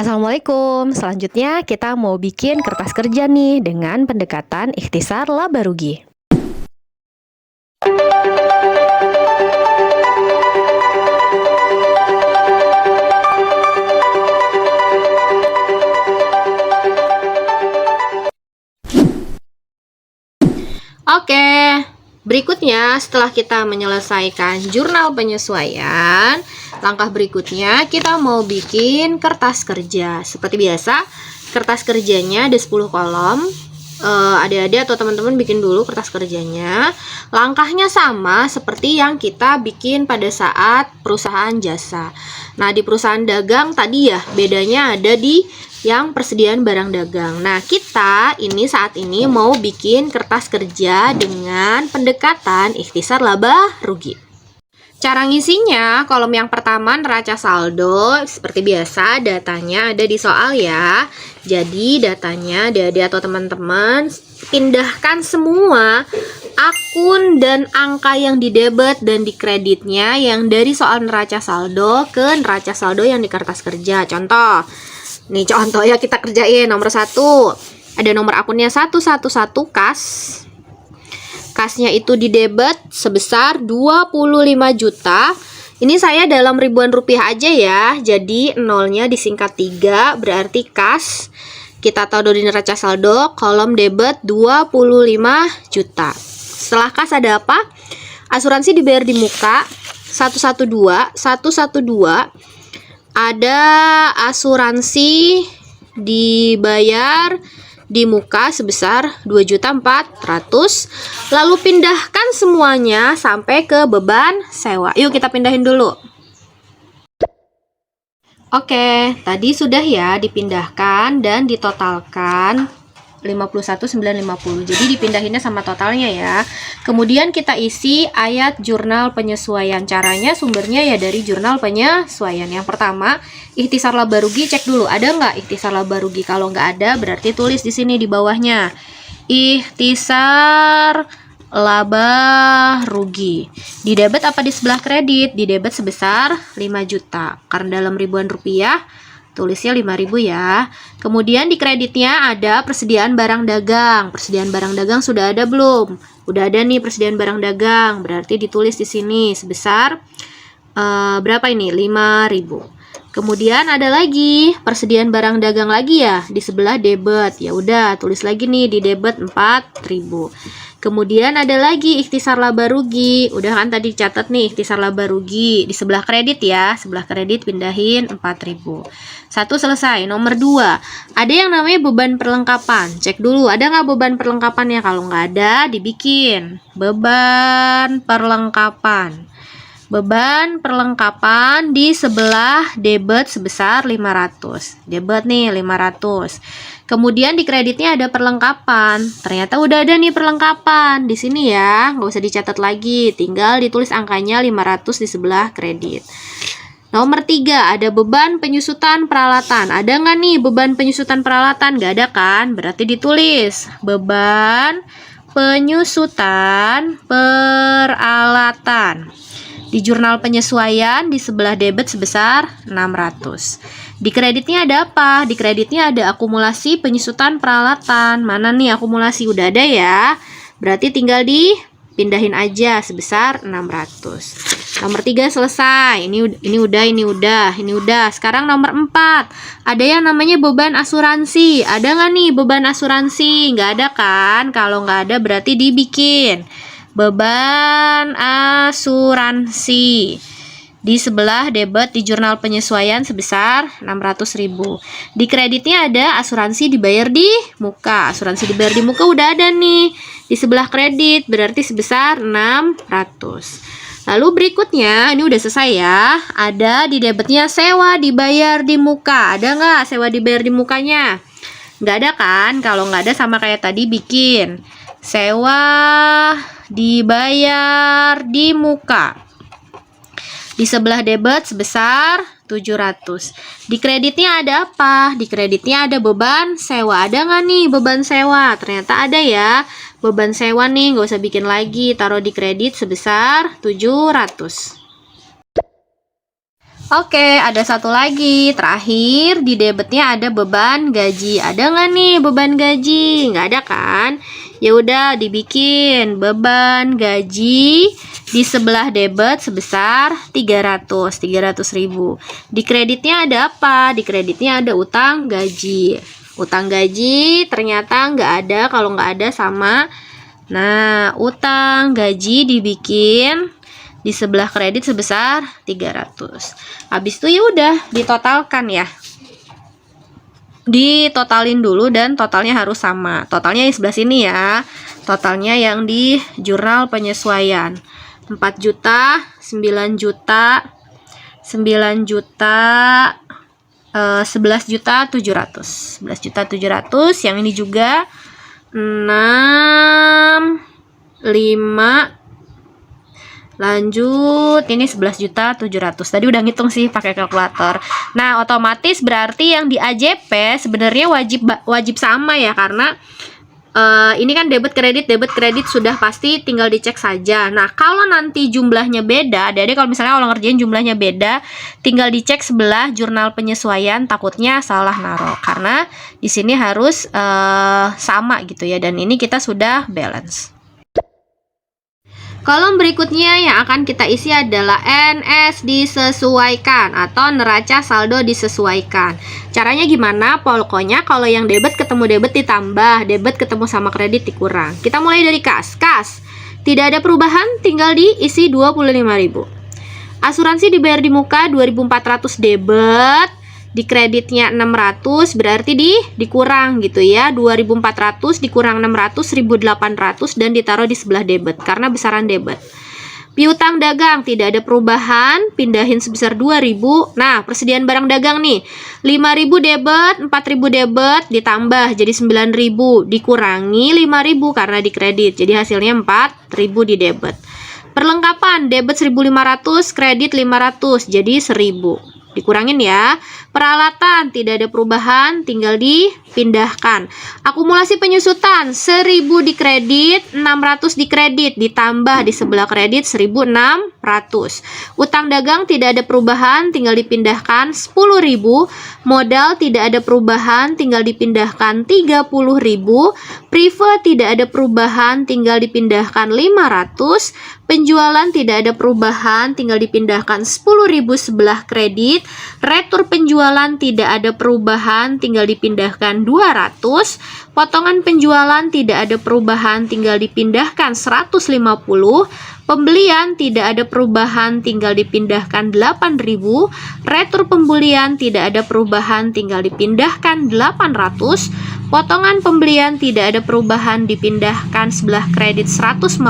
Assalamualaikum. Selanjutnya kita mau bikin kertas kerja nih dengan pendekatan ikhtisar laba rugi. Oke, berikutnya setelah kita menyelesaikan jurnal penyesuaian, langkah berikutnya kita mau bikin kertas kerja. Seperti biasa, kertas kerjanya ada 10 kolom. Adik-adik atau teman-teman bikin dulu kertas kerjanya. Langkahnya sama seperti yang kita bikin pada saat perusahaan jasa. Nah, di perusahaan dagang tadi ya, bedanya ada di yang persediaan barang dagang. Nah, kita ini saat ini mau bikin kertas kerja dengan pendekatan ikhtisar laba rugi. Cara ngisinya, kolom yang pertama neraca saldo, seperti biasa datanya ada di soal ya. Jadi datanya adik-adik atau teman-teman pindahkan semua akun dan angka yang di debit dan di kreditnya yang dari soal neraca saldo ke neraca saldo yang di kertas kerja. Contoh, nih contoh ya kita kerjain. Nomor 1, ada nomor akunnya 111 kas. Kasnya itu di debit sebesar 25 juta. Ini saya dalam ribuan rupiah aja ya. Jadi nolnya disingkat 3, berarti kas. Kita tahu dari neraca saldo, kolom debit 25 juta. Setelah kas ada apa? Asuransi dibayar di muka 112. Ada asuransi dibayar di muka sebesar 2.400.000. Lalu pindahkan semuanya sampai ke beban sewa. Yuk kita pindahin dulu. Oke, tadi sudah ya dipindahkan dan ditotalkan 51.950. Jadi dipindahinnya sama totalnya ya. Kemudian kita isi ayat jurnal penyesuaian. Caranya sumbernya ya dari jurnal penyesuaian. Yang pertama, ikhtisar laba rugi, cek dulu ada nggak ikhtisar laba rugi. Kalau nggak ada, berarti tulis di sini di bawahnya. Ikhtisar laba rugi. Di debit apa di sebelah kredit? Di debit sebesar 5 juta. Karena dalam ribuan rupiah, tulisnya 5.000 ya. Kemudian di kreditnya ada persediaan barang dagang. Persediaan barang dagang sudah ada belum? Udah ada nih persediaan barang dagang. Berarti ditulis di sini sebesar berapa ini? 5.000. Kemudian ada lagi persediaan barang dagang lagi ya di sebelah debit. Ya udah, tulis lagi nih di debit 4.000. Kemudian ada lagi ikhtisar laba rugi. Udah kan tadi catat nih ikhtisar laba rugi di sebelah kredit ya. Sebelah kredit pindahin 4.000. 1 selesai. Nomor 2, ada yang namanya beban perlengkapan. Cek dulu ada nggak beban perlengkapannya. Kalau nggak ada, dibikin beban perlengkapan. Beban perlengkapan di sebelah debit sebesar 500. Debit nih 500. Kemudian di kreditnya ada perlengkapan. Ternyata udah ada nih perlengkapan. Di sini ya, nggak usah dicatat lagi. Tinggal ditulis angkanya 500 di sebelah kredit. Nomor 3, ada beban penyusutan peralatan. Ada nggak nih beban penyusutan peralatan? Nggak ada kan? Berarti ditulis beban penyusutan peralatan. Di jurnal penyesuaian di sebelah debit sebesar 600. Di kreditnya ada apa? Di kreditnya ada akumulasi penyusutan peralatan. Mana nih akumulasi? Udah ada ya. Berarti tinggal dipindahin aja sebesar 600. Nomor 3 selesai. Ini udah. Sekarang nomor 4. Ada yang namanya beban asuransi. Ada nggak nih beban asuransi? Nggak ada kan? Kalau nggak ada berarti dibikin beban asuransi di sebelah debit di jurnal penyesuaian sebesar 600.000. Di kreditnya ada asuransi dibayar di muka. Asuransi dibayar di muka udah ada nih di sebelah kredit, berarti sebesar 600. Lalu berikutnya, ini udah selesai ya. Ada di debitnya sewa dibayar di muka. Ada nggak sewa dibayar di mukanya? Nggak ada kan? Kalau nggak ada sama kayak tadi bikin sewa dibayar di muka. Di sebelah debit sebesar 700. Di kreditnya ada apa? Di kreditnya ada beban sewa. Ada nggak nih beban sewa? Ternyata ada ya. Beban sewa nih, nggak usah bikin lagi. Taruh di kredit sebesar 700. Oke, ada satu lagi. Terakhir, di debitnya ada beban gaji. Ada nggak nih beban gaji? Nggak ada kan? Ya udah, dibikin beban gaji di sebelah debit sebesar 300.000. Di kreditnya ada apa? Di kreditnya ada utang gaji. Utang gaji ternyata nggak ada kalau nggak ada sama. Nah, utang gaji dibikin di sebelah kredit sebesar 300. Habis itu ya udah ditotalkan ya. Ditotalin dulu dan totalnya harus sama. Totalnya di sebelah sini ya. Totalnya yang di jurnal penyesuaian. 4 juta, 9 juta, 9 juta, 11 juta 700. 11 juta 700, yang ini juga 6, 5, lanjut, ini 11.700.000. Tadi udah ngitung sih pakai kalkulator. Nah, otomatis berarti yang di AJP sebenarnya wajib sama ya, karena ini kan debit kredit sudah pasti tinggal dicek saja. Nah, kalau nanti jumlahnya beda, jadi kalau misalnya kalau ngerjain jumlahnya beda, tinggal dicek sebelah jurnal penyesuaian, takutnya salah naruh. Karena di sini harus sama gitu ya, dan ini kita sudah balance. Kolom berikutnya yang akan kita isi adalah NS disesuaikan atau neraca saldo disesuaikan. Caranya gimana? Pokoknya kalau yang debit ketemu debit ditambah, debit ketemu sama kredit dikurang. Kita mulai dari kas. Kas, tidak ada perubahan, tinggal diisi 25.000. Asuransi dibayar di muka 2.400 debit. Di kreditnya 600, berarti dikurang gitu ya. 2.400 dikurang 600, 1.800, dan ditaruh di sebelah debit karena besaran debit. Piutang dagang tidak ada perubahan, pindahin sebesar 2.000. Nah, persediaan barang dagang nih, 5.000 debit, 4.000 debit, ditambah jadi 9.000, dikurangi 5.000 karena di kredit, jadi hasilnya 4.000 di debit. Perlengkapan, debit 1.500, kredit 500, jadi 1.000. Dikurangin ya. Peralatan tidak ada perubahan, tinggal dipindahkan. Akumulasi penyusutan 1.000 di kredit, 600 di kredit, ditambah di sebelah kredit 1.600. Utang dagang tidak ada perubahan, tinggal dipindahkan 10.000. Modal tidak ada perubahan, tinggal dipindahkan 30.000. Prive tidak ada perubahan, tinggal dipindahkan 500. Penjualan tidak ada perubahan, tinggal dipindahkan 10.000 sebelah kredit. Retur penjualan tidak ada perubahan, tinggal dipindahkan 200. Potongan penjualan tidak ada perubahan, tinggal dipindahkan 150. Pembelian tidak ada perubahan, tinggal dipindahkan 8.000. Retur pembelian tidak ada perubahan, tinggal dipindahkan 800. Potongan pembelian tidak ada perubahan, dipindahkan sebelah kredit 150.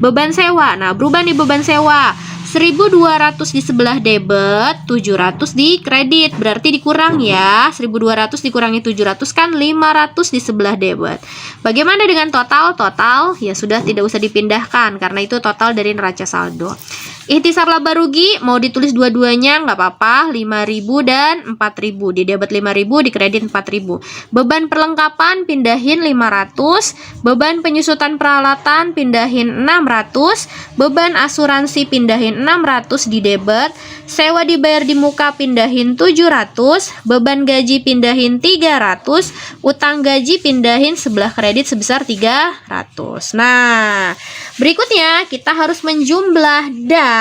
Beban sewa, nah berubah nih beban sewa, 1.200 di sebelah debit, 700 di kredit, berarti dikurang ya. 1.200 dikurangi 700 kan 500 di sebelah debit. Bagaimana dengan total? Total ya sudah tidak usah dipindahkan karena itu total dari neraca saldo. Ikhtisar laba rugi mau ditulis dua-duanya nggak apa-apa, 5.000 dan 4.000. Di debit 5.000, di kredit 4.000. Beban perlengkapan pindahin 500, beban penyusutan peralatan pindahin 600, beban asuransi pindahin 600 di debit, sewa dibayar di muka pindahin 700, beban gaji pindahin 300, utang gaji pindahin sebelah kredit sebesar 300. Nah, berikutnya kita harus menjumlah dan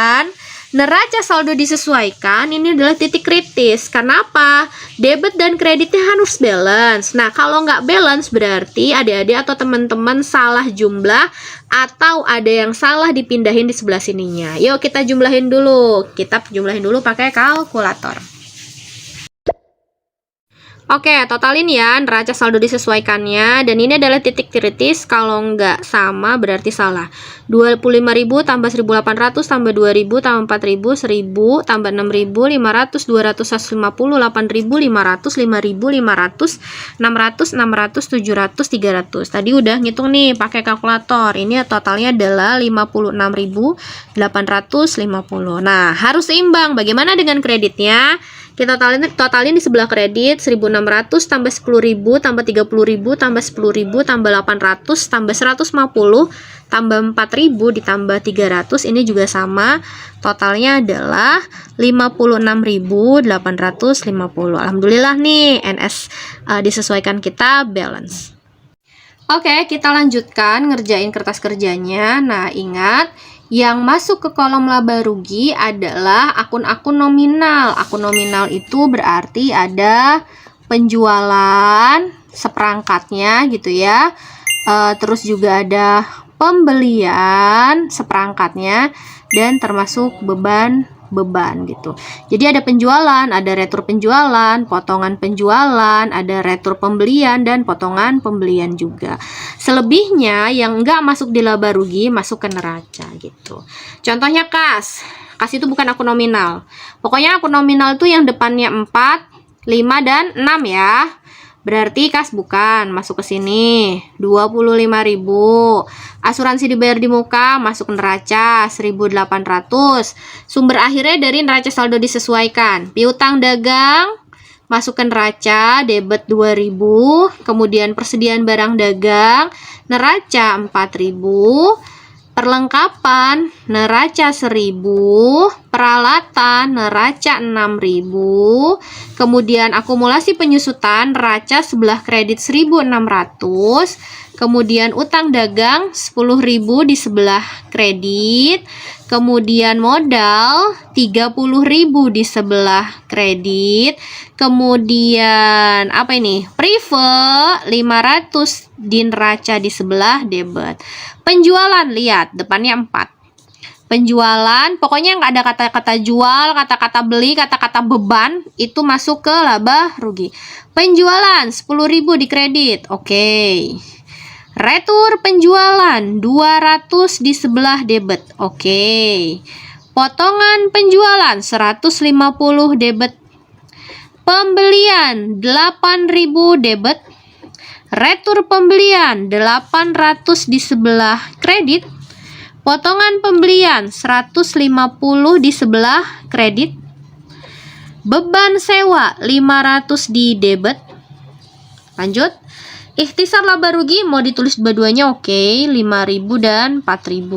neraca saldo disesuaikan. Ini adalah titik kritis. Kenapa? Debit dan kreditnya harus balance. Nah, kalau nggak balance berarti adik-adik atau teman-teman salah jumlah atau ada yang salah dipindahin di sebelah sininya. Yuk kita jumlahin dulu. Kita jumlahin dulu pakai kalkulator. Oke, totalin ya neraca saldo disesuaikannya, dan ini adalah titik kritis. Kalau nggak sama berarti salah. 25.000 tambah 1.800 tambah 2.000 tambah 4.000, 1.000 tambah 6.000, 500, 200, 150, 8.500, 5.500, 600, 600, 700, 300. Tadi udah ngitung nih pakai kalkulator. Ini totalnya adalah 56.850. Nah, harus seimbang. Bagaimana dengan kreditnya? Kita totalin di sebelah kredit 1.600 tambah 10.000 tambah 30.000 tambah 10.000 tambah 800 tambah 150 tambah 4.000 ditambah 300, ini juga sama. Totalnya adalah 56.850. Alhamdulillah nih NS disesuaikan kita balance. Oke, kita lanjutkan ngerjain kertas kerjanya. Nah, ingat yang masuk ke kolom laba rugi adalah akun-akun nominal. Akun nominal itu berarti ada penjualan seperangkatnya gitu ya. Terus juga ada pembelian seperangkatnya dan termasuk beban gitu. Jadi ada penjualan, ada retur penjualan, potongan penjualan, ada retur pembelian dan potongan pembelian juga. Selebihnya yang enggak masuk di laba rugi masuk ke neraca gitu. Contohnya kas itu bukan akun nominal. Pokoknya akun nominal itu yang depannya 4, 5 dan 6 ya. Berarti kas bukan, masuk ke sini 25.000. Asuransi dibayar di muka masuk neraca 1.800. Sumber akhirnya dari neraca saldo disesuaikan. Piutang dagang masuk ke neraca debit 2.000. Kemudian persediaan barang dagang neraca 4.000. Perlengkapan neraca 1.000, peralatan neraca 6.000, kemudian akumulasi penyusutan neraca sebelah kredit 1.600, kemudian utang dagang 10.000 di sebelah kredit, kemudian modal 30.000 di sebelah kredit, kemudian apa ini? Prive 500 di neraca di sebelah debit. Penjualan, lihat depannya 4. Penjualan, pokoknya nggak ada kata-kata jual, kata-kata beli, kata-kata beban, itu masuk ke laba rugi. Penjualan 10.000 di kredit, oke. Retur penjualan 200 di sebelah debit, oke. Potongan penjualan 150 debit. Pembelian 8.000 debit. Retur pembelian 800 di sebelah kredit. Potongan pembelian 150 di sebelah kredit. Beban sewa 500 di debit. Lanjut. Ikhtisar laba rugi mau ditulis dua-duanya, oke. 5.000 dan 4.000.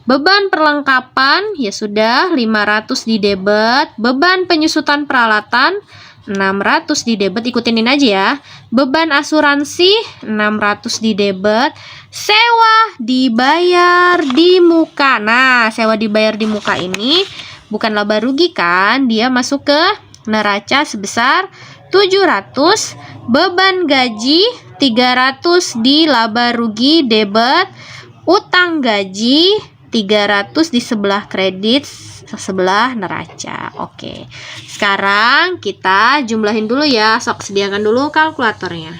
Beban perlengkapan ya sudah 500 di debit. Beban penyusutan peralatan 600 di debit, ikutin ini aja ya. Beban asuransi 600 di debit. Sewa dibayar di muka. Nah, sewa dibayar di muka ini bukan laba rugi kan? Dia masuk ke neraca sebesar 700. Beban gaji 300 di laba rugi debit. Utang gaji 300 di sebelah kredit, sebelah neraca. Oke. Sekarang kita jumlahin dulu ya. Sok sediakan dulu kalkulatornya.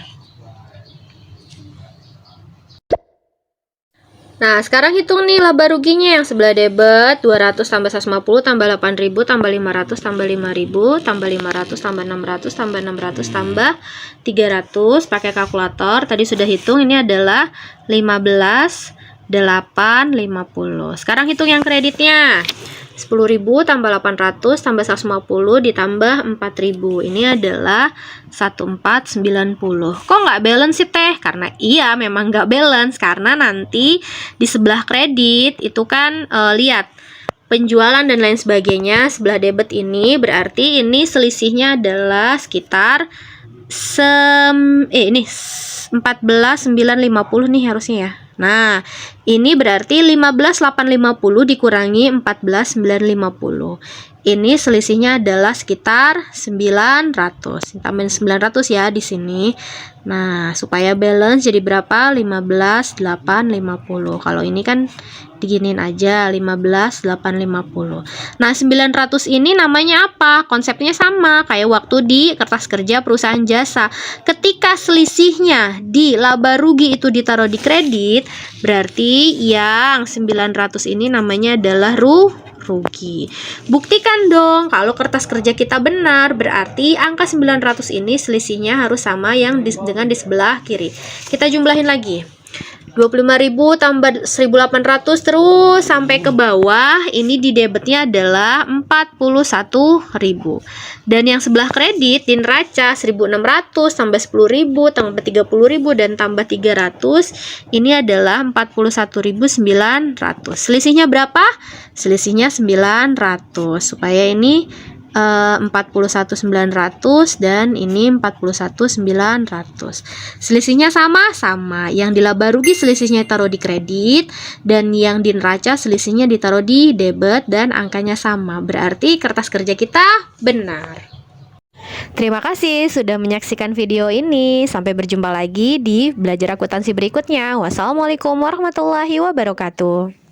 Nah, sekarang hitung nih laba ruginya yang sebelah debit 200 tambah 150 tambah 8.000 tambah 500 tambah 5.000 tambah 500 tambah 600 tambah 600 tambah 300. Pakai kalkulator. Tadi sudah hitung, ini adalah 15.850. Sekarang hitung yang kreditnya. 10.000 tambah 800 tambah 150 ditambah 4.000. Ini adalah 1490. Kok nggak balance sih teh? Karena iya memang nggak balance. Karena nanti di sebelah kredit itu kan lihat penjualan dan lain sebagainya. Sebelah debit ini berarti ini selisihnya adalah sekitar ini 14.950 nih harusnya ya. Nah, ini berarti 15.850 dikurangi 14.950. Ini selisihnya adalah sekitar 900. Tambahin 900 ya di sini. Nah, supaya balance jadi berapa? 15.850. Kalau ini kan diginin aja 15.850. Nah, 900 ini namanya apa? Konsepnya sama kayak waktu di kertas kerja perusahaan jasa. Ketika selisihnya di laba rugi itu ditaruh di kredit, berarti yang 900 ini namanya adalah rugi. Buktikan dong kalau kertas kerja kita benar, berarti angka 900 ini selisihnya harus sama yang dengan di sebelah kiri. Kita jumlahin lagi. 25.000 tambah 1.800 terus sampai ke bawah. Ini di debitnya adalah 41.000. Dan yang sebelah kredit di neraca 1.600 tambah 10.000 tambah 30.000 dan tambah 300. Ini adalah 41.900. Selisihnya berapa? Selisihnya 900. Supaya ini 41.900 dan ini 41.900. Selisihnya sama. Yang di laba rugi selisihnya taruh di kredit dan yang di neraca selisihnya ditaruh di debit dan angkanya sama. Berarti kertas kerja kita benar. Terima kasih sudah menyaksikan video ini. Sampai berjumpa lagi di belajar akuntansi berikutnya. Wassalamualaikum warahmatullahi wabarakatuh.